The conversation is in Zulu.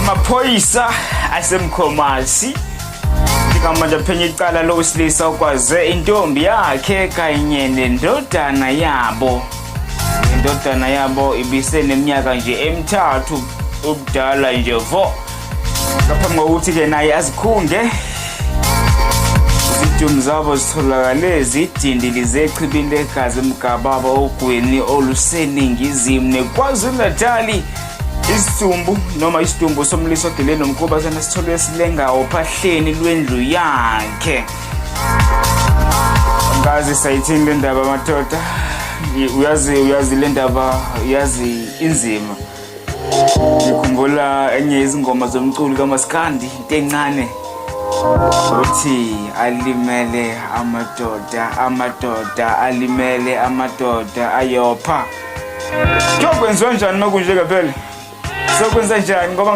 amaphoyisa asemkhomasi njengamanje aphenye icala lokusilisa ukwaze intombi yakhe kanye nendodana yabo. Indodana yabo ibiseneminyaka nje emithathu ubudala nje vo. Ngaphambi kokuthi ke naye azikhunge izidumbu zabo zitholakale zidindilize echibini legazi emgababa ogwini oluseningizimu neKwaZulu-Natal. Isidumbu noma isidumbu somliso odile nomkhuba sana sitholwe silengawo phahleni lwendlu yakhe. Ngazi sayithini le ndaba madoda? Uyazi le ndaba, uyazi inzima. Ngikhumbula enye izingoma zomculo kaMaskandi into encane uthi alimele amadoda alimele amadoda ayopha. Kuyokwenziwa njani nokunje ke phela? Sokwenza njani ngoba